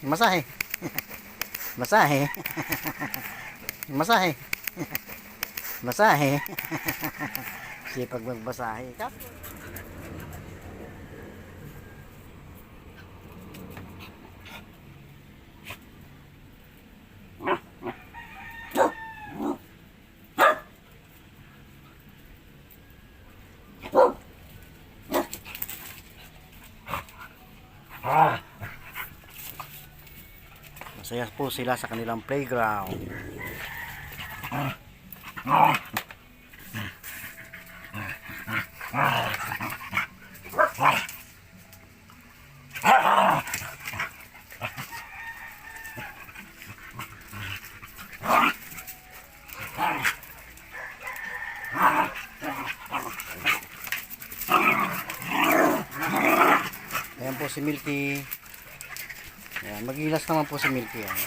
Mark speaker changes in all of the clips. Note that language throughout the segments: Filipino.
Speaker 1: Masahe. Masahe. Masahe. Masahe. Sipag magbasahe. Masaya po sila sa kanilang playground. Ayan po si Milky. Ayan, magilas naman po si Milky. Ayan.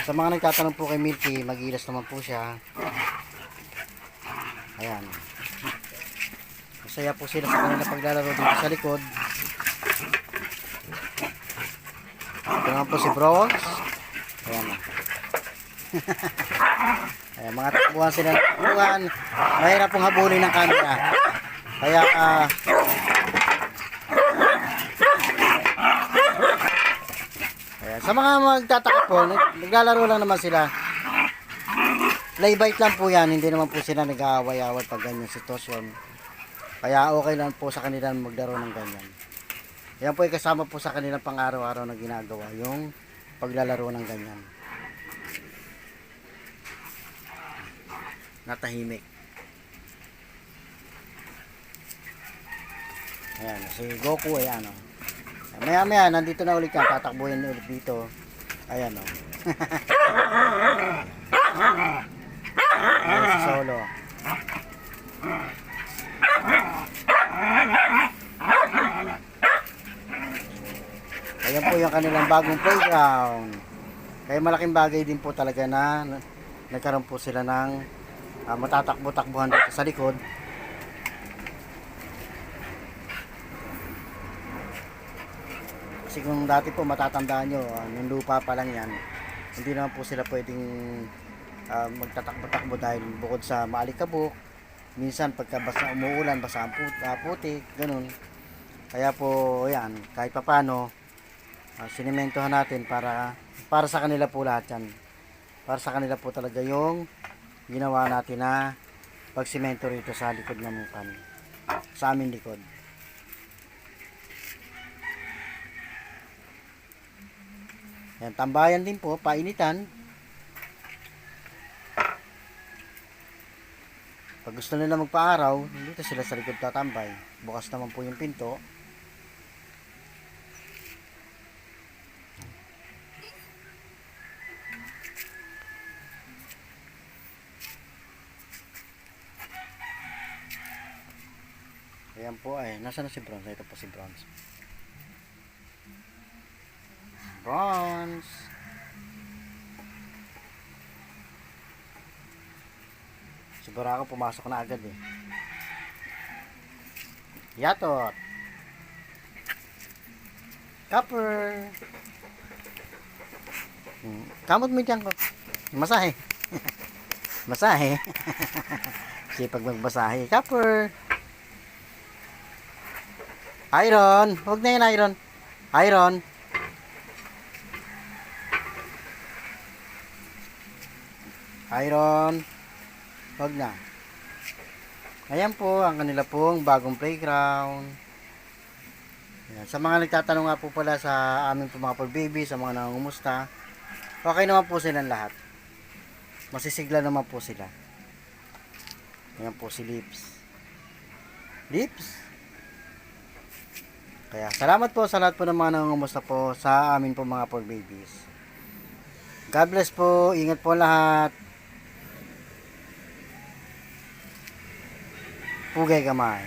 Speaker 1: Sa mga nagtatanong po kay Milky, magilas naman po siya. Ayan. Masaya po sila sa kanila paglalaro dito sa likod. Ito naman po si Bronx. Ayan. Ayan, mga takbuhan sila. Takbuhan. Mahirap pong habulin ng camera. Kaya sa mga magtataka po, naglalaro lang naman sila. Play bite lang po yan, hindi naman po sila nag-aaway-away pag ganyan sitwasyon. Kaya okay lang po sa kanila maglaro ng ganyan. Yan po ay kasama po sa kanilang pang-araw-araw na ginagawa, yung paglalaro ng ganyan. Natahimik. Ayan, si Goku ay ano. Maya maya, nandito na ulit yan. Tatakbuhin ulit dito. Ayan o. Ayan si Solo. Ayan po yung kanilang bagong playground. Kaya malaking bagay din po talaga na nagkaroon po sila ng matatakbo-takbuhan dito sa likod. Kasi kung dati po matatandaan nyo, yung lupa pa lang yan, hindi naman po sila pwedeng magtatakbo-takbo dahil bukod sa maalikabok, minsan pagka basta umuulan, basa ang putik, ganun. Kaya po yan, kahit pa paano, sinimentohan natin para sa kanila po lahat yan. Para sa kanila po talaga yung ginawa natin na pagsimento rito sa likod ng mukan, sa aming likod. Yan, tambayan din po, painitan. Pag gusto nila magpa-araw, dito sila sa likod tatambay. Bukas naman po yung pinto. Ayan po ay, nasa na si Bronze? Ito po si Bronze. Bronze. Si Barako pumasok na agad eh. Yatot. Copper. Kamot mo dyan ko. Masahe. Masahe. Sipag magbasahe. Copper. Iron. Huwag na yun, Iron. Iron. Iron. Huwag na. Ayan po ang kanila pong bagong playground. Ayan. Sa mga nagtatanong nga po pala sa aming mga pag-baby, sa mga nangungumusta, okay naman po silang lahat. Masisigla naman po sila. Ayan po si Lips. Lips. Kaya salamat po sa lahat po ng mga nangungumusta po sa amin po mga pag-babies. God bless po. Ingat po lahat. Pugay kamay.